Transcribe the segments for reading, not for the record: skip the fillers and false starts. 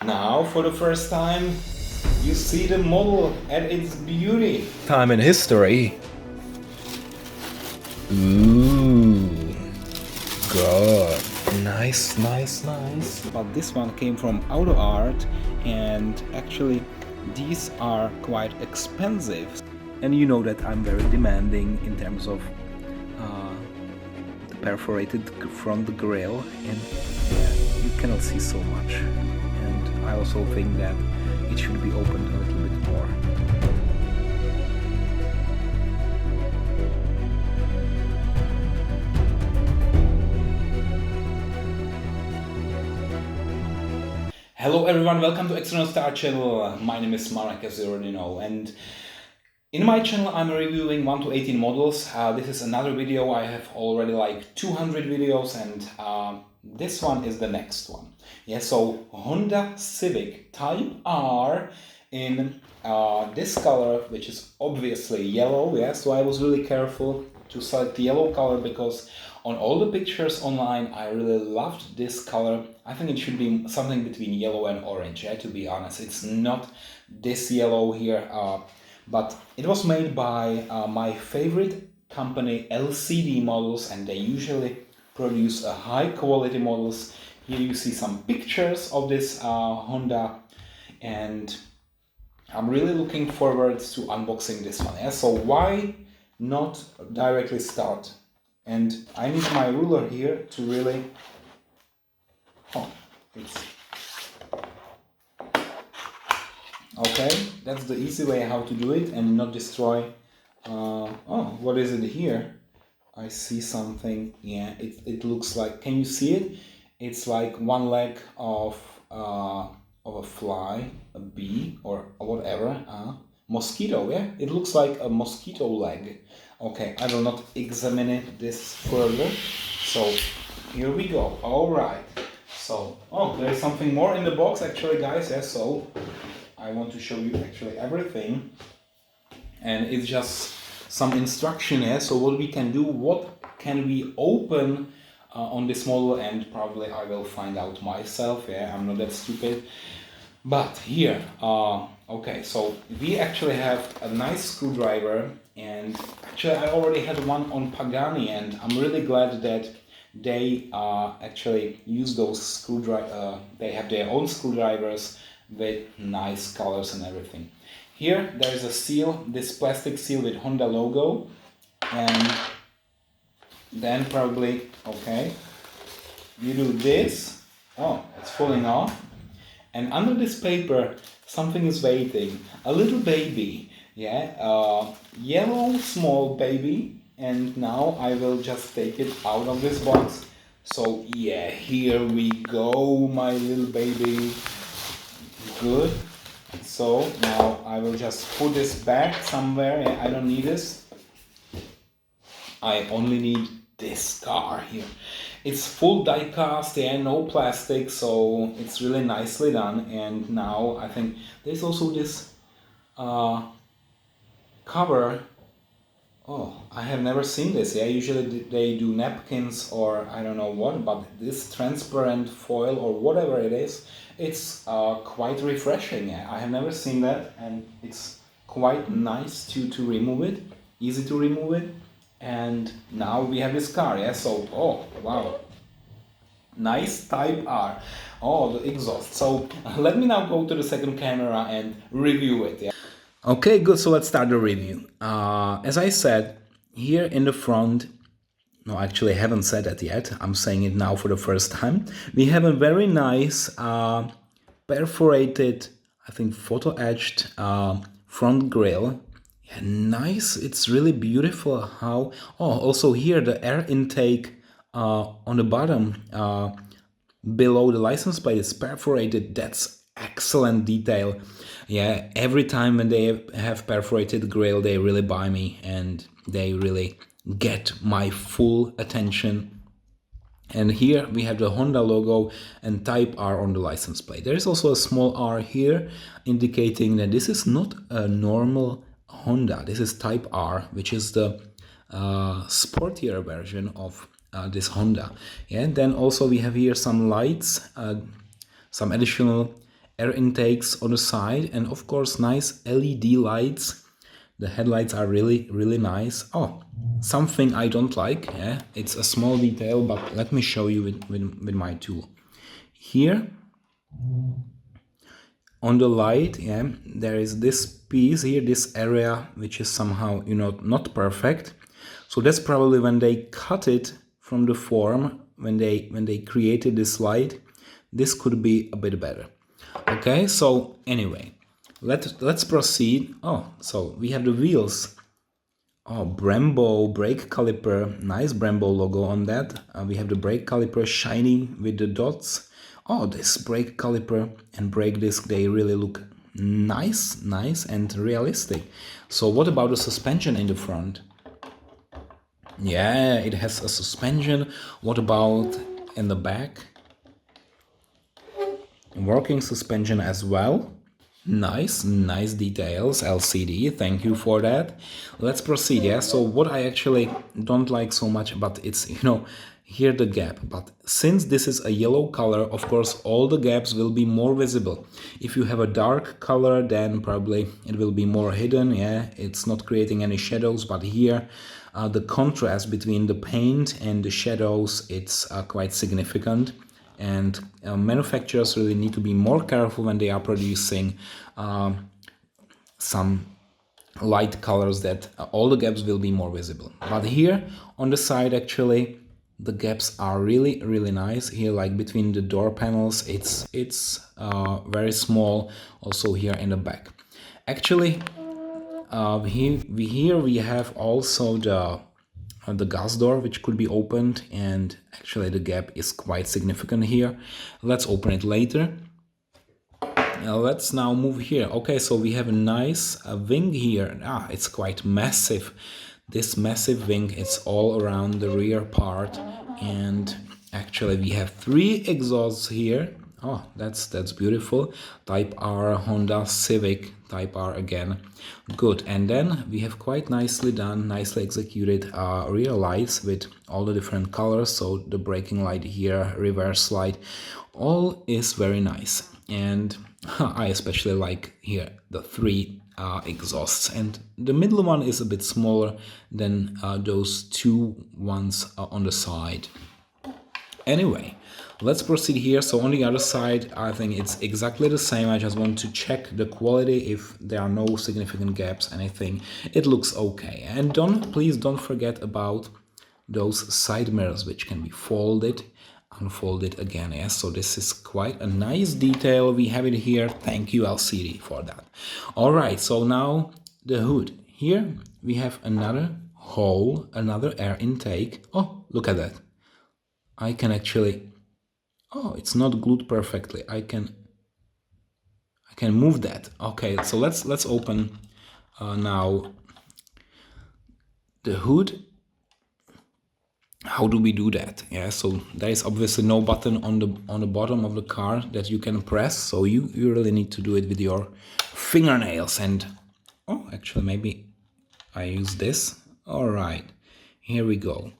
Now, for the first time, you see the model at its beauty. Time in history. Ooh, good. Nice. But this one came from Auto Art, and actually, these are quite expensive. And you know that I'm very demanding in terms of the perforated front grille, and yeah, you cannot see so much. And I also think that it should be opened a little bit more. Hello everyone, welcome to External Star Channel. My name is Marek, as you already know, and in my channel I'm reviewing 1 to 18 models. This is another video. I have already like 200 videos, and this one is the next one. Yeah, so Honda Civic Type R in this color, which is obviously yellow. Yeah, so I was really careful to select the yellow color because on all the pictures online I really loved this color. I think it should be something between yellow and orange, yeah, to be honest. It's not this yellow here, but it was made by my favorite company, LCD Models, and they usually produce high quality models. Here you see some pictures of this Honda, and I'm really looking forward to unboxing this one. Yeah? So why not directly start? And I need my ruler here to really... Okay, that's the easy way how to do it and not destroy... what is it here? I see something. Yeah, it looks like... Can you see it? It's like one leg of a fly, a bee, or whatever. Mosquito, yeah? It looks like a mosquito leg. Okay, I will not examine this further. So, here we go. Alright. So, there is something more in the box actually, guys. Yeah, so I want to show you actually everything. And it's just some instruction here. So what we can do, what can we open on this model, and probably I will find out myself. Yeah, I'm not that stupid. But here, okay, so we actually have a nice screwdriver, and actually I already had one on Pagani, and I'm really glad that they actually use those screwdrivers. They have their own screwdrivers with nice colors and everything. Here there is a seal, this plastic seal with Honda logo, and then probably, okay, you do this. Oh, it's falling off. And under this paper, something is waiting. A little baby, yeah, yellow small baby. And now I will just take it out of this box. So yeah, here we go, my little baby. Good. So now I will just put this back somewhere. Yeah, I don't need this. I only need this car here. It's full die-cast, yeah, no plastic, so it's really nicely done. And now I think there's also this cover. Oh, I have never seen this. Yeah, usually they do napkins or I don't know what, but this transparent foil or whatever it is, it's quite refreshing. Yeah, I have never seen that, and it's quite nice to remove it, easy to remove it. And now we have this car, yeah, so, oh, wow. Nice Type R. Oh, the exhaust. So, let me now go to the second camera and review it, yeah. Okay, good, so let's start the review. As I said, here in the front, no, actually I haven't said that yet, I'm saying it now for the first time. We have a very nice perforated, I think photo-etched front grille. Yeah, nice, it's really beautiful how... Oh, also here the air intake on the bottom below the license plate is perforated. That's excellent detail. Yeah, every time when they have perforated grille, they really buy me and they really get my full attention. And here we have the Honda logo and Type R on the license plate. There is also a small R here, indicating that this is not a normal Honda. This is Type R, which is the sportier version of this Honda. Yeah, and then also we have here some lights, some additional air intakes on the side, and of course nice LED lights. The headlights are really nice. Oh, something I don't like, yeah, it's a small detail, but let me show you with my tool. Here on the light, yeah, there is this piece here, this area, which is somehow, you know, not perfect. So that's probably when they cut it from the form, when they created this light, this could be a bit better. Okay, so anyway, let's proceed. Oh, so we have the wheels. Oh, Brembo brake caliper, nice Brembo logo on that. We have the brake caliper shiny with the dots. Oh, this brake caliper and brake disc, they really look nice and realistic. So what about the suspension in the front? Yeah, it has a suspension. What about in the back? Working suspension as well. Nice details, LCD, thank you for that. Let's proceed, yeah. So what I actually don't like so much, but it's, you know, here the gap. But since this is a yellow color, of course, all the gaps will be more visible. If you have a dark color, then probably it will be more hidden, yeah. It's not creating any shadows, but here the contrast between the paint and the shadows, it's quite significant. And manufacturers really need to be more careful when they are producing some light colors, that all the gaps will be more visible. But here on the side, actually, the gaps are really nice. Here, like between the door panels, it's very small. Also here in the back. Actually, here we have also the gas door, which could be opened, and actually the gap is quite significant here. Let's open it later. Let's now move here. Okay, so we have a nice wing here. It's quite massive. This massive wing, it's all around the rear part, and actually we have 3 exhausts here. Oh, that's beautiful. Type R, Honda Civic Type R again. Good. And then we have quite nicely done, nicely executed rear lights with all the different colors. So the braking light here, reverse light, all is very nice. And I especially like here the 3 exhausts. And the middle one is a bit smaller than those 2 ones on the side. Anyway, let's proceed here. So on the other side, I think it's exactly the same. I just want to check the quality, if there are no significant gaps, anything. It looks okay. And please don't forget about those side mirrors, which can be folded, unfolded again. Yes, so this is quite a nice detail. We have it here. Thank you, LCD, for that. All right, so now the hood. Here we have another hole, another air intake. Oh, look at that. I can actually, oh, it's not glued perfectly. I can move that. Okay, so let's open now the hood. How do we do that? Yeah, so there is obviously no button on the bottom of the car that you can press. So you really need to do it with your fingernails. And oh, actually maybe I use this. All right, here we go.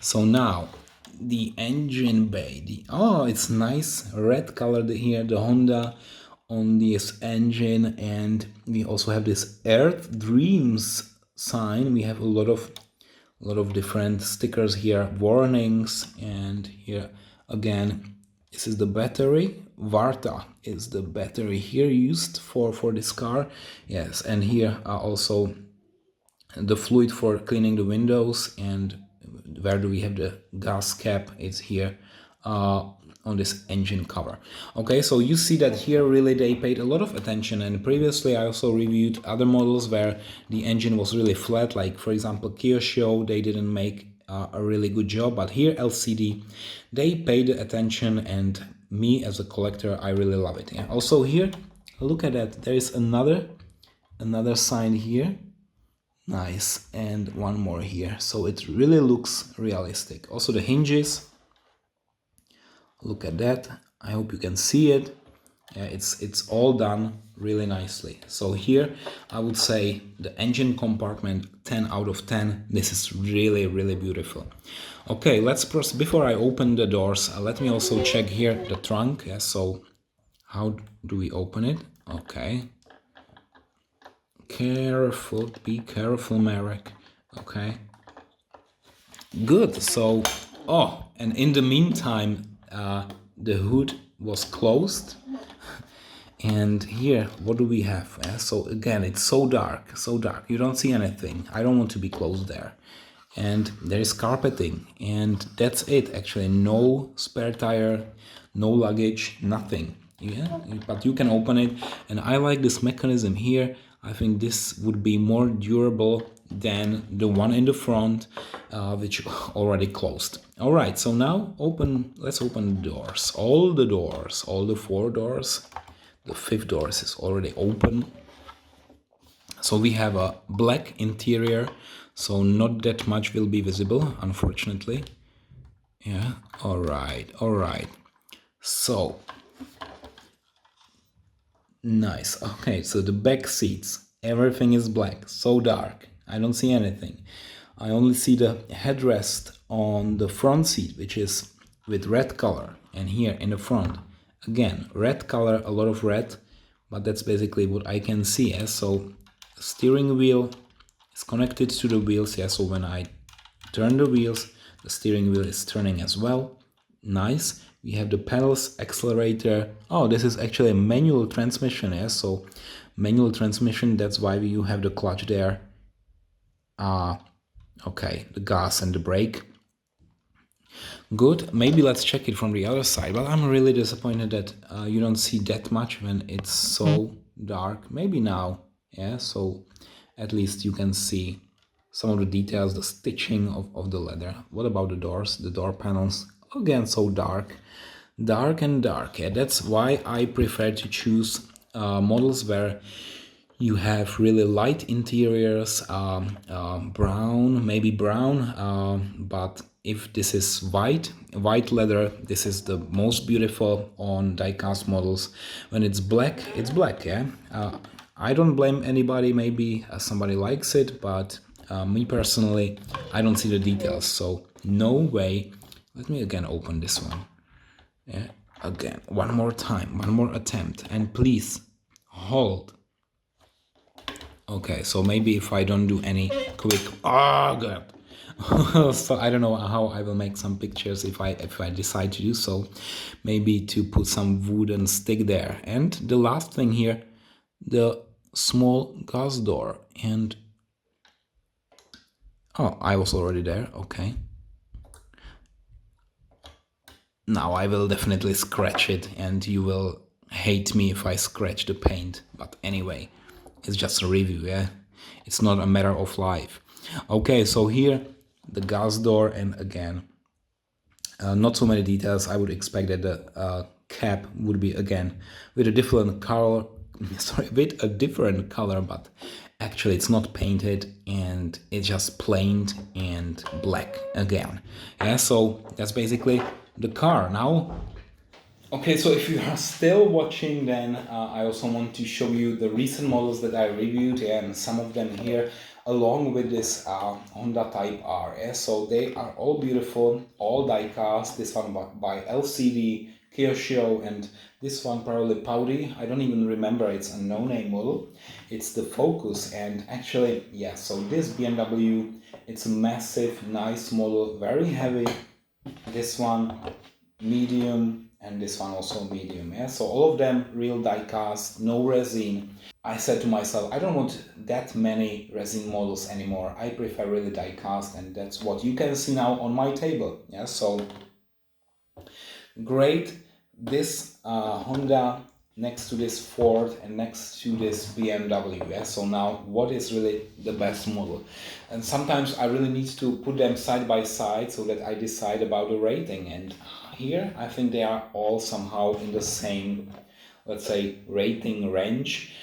So now the engine bay, oh, it's nice red colored here, the Honda on this engine, and we also have this Earth Dreams sign. We have a lot of different stickers here, warnings, and here again, this is the battery. Varta is the battery here used for this car. Yes, and here are also the fluid for cleaning the windows, and where do we have the gas cap? It's here on this engine cover. Okay, so you see that here really they paid a lot of attention, and previously I also reviewed other models where the engine was really flat, like for example Kia Show, they didn't make a really good job, but here LCD, they paid attention, and me as a collector, I really love it. Yeah. Also here, look at that, there is another sign here. Nice, and one more here, so it really looks realistic. Also the hinges, look at that, I hope you can see it. Yeah, it's all done really nicely. So here I would say the engine compartment 10 out of 10. This is really beautiful. Okay, let's proceed. Before I open the doors, let me also check here the trunk. Yeah, so How do we open it? Okay. Careful, be careful, Marek. Okay. Good. So, oh, and in the meantime, the hood was closed. And here, what do we have? So again, it's so dark, so dark. You don't see anything. I don't want to be close there. And there is carpeting, and that's it. Actually, no spare tire, no luggage, nothing. Yeah, but you can open it, and I like this mechanism here. I think this would be more durable than the one in the front, which already closed. All right, so now let's open the doors. All the 4 doors. The 5th door is already open. So we have a black interior, so not that much will be visible, unfortunately. Yeah, all right. So, nice. Okay, so the back seats, everything is black, so dark. I don't see anything. I only see the headrest on the front seat, which is with red color. And here in the front, again, red color, a lot of red, but that's basically what I can see. So steering wheel is connected to the wheels. So when I turn the wheels, the steering wheel is turning as well. Nice. We have the pedals, accelerator. Oh, this is actually a manual transmission. So manual transmission, that's why you have the clutch there. Okay, the gas and the brake. Good. Maybe let's check it from the other side. But I'm really disappointed that you don't see that much when it's so dark. Maybe now, so at least you can see some of the details, the stitching of the leather. What about the doors, the door panels? Again, so dark and dark. That's why I prefer to choose models where you have really light interiors, brown, maybe brown, but if this is white leather, this is the most beautiful on diecast models. When it's black, I don't blame anybody, maybe somebody likes it, but me personally, I don't see the details, so no way. Let me again open this one. Again, one more time, one more attempt, and please hold. Okay, so maybe if I don't do any quick, oh god. So I don't know how I will make some pictures if I decide to do so. Maybe to put some wooden stick there. And the last thing here, the small gas door. And oh, I was already there. Okay. Now I will definitely scratch it, and you will hate me if I scratch the paint. But anyway, it's just a review. It's not a matter of life. Okay, so here the gas door, and again, not so many details. I would expect that the cap would be again with a different color. Sorry, with a different color, but actually it's not painted, and it's just plain and black again. So that's basically the car. Now, okay, so if you are still watching, then I also want to show you the recent models that I reviewed, and some of them here along with this Honda Type R. So they are all beautiful, all die-cast. This one by LCD, Kyosho, and this one probably Paudi. I don't even remember, it's a no-name model. It's the Focus, and actually, so this BMW, it's a massive, nice model, very heavy. This one, medium, and this one also medium. So all of them real die-cast, no resin. I said to myself, I don't want that many resin models anymore. I prefer really die-cast, and that's what you can see now on my table. So great. This Honda next to this Ford and next to this BMW. So now what is really the best model? And sometimes I really need to put them side by side so that I decide about the rating. And here I think they are all somehow in the same, let's say, rating range.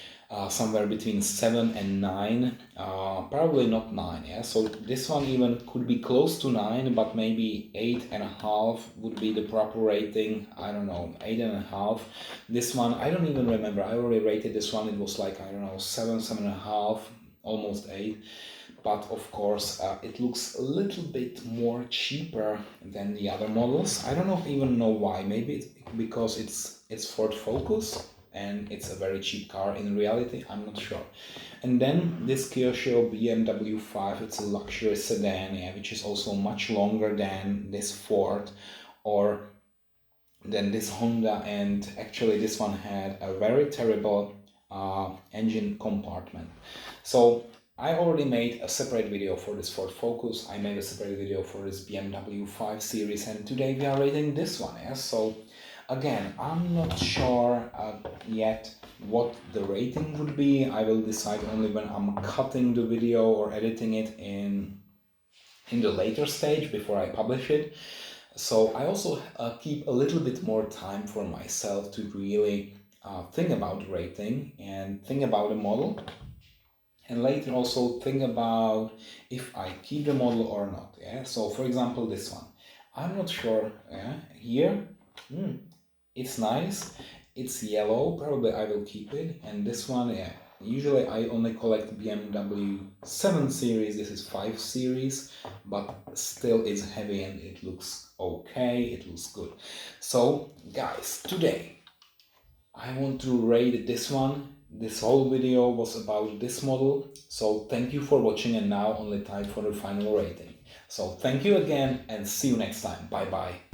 Somewhere between 7 and 9, probably not 9. So this one even could be close to 9, but maybe 8.5 would be the proper rating. I don't know, 8.5. This one, I don't even remember. I already rated this one. It was like, I don't know, 7.5, almost 8. but of course it looks a little bit more cheaper than the other models. I don't even know why. Maybe it's because it's Ford Focus and it's a very cheap car in reality. I'm not sure. And then this Kia BMW 5, it's a luxury sedan, yeah, which is also much longer than this Ford or than this Honda, and actually this one had a very terrible engine compartment. So I already made a separate video for this Ford Focus, I made a separate video for this BMW 5 Series, and today we are rating this one. Yeah? So again, I'm not sure yet what the rating would be. I will decide only when I'm cutting the video or editing it in the later stage before I publish it. So I also keep a little bit more time for myself to really think about rating and think about the model, and later also think about if I keep the model or not. Yeah. So for example, this one, I'm not sure. Yeah. Here, it's nice. It's yellow. Probably I will keep it. And this one, yeah. Usually I only collect BMW 7 series, this is 5 series, but still it's heavy and it looks okay, it looks good. So guys, today I want to rate this one. This whole video was about this model, so thank you for watching, and now only time for the final rating. So thank you again and see you next time. Bye bye.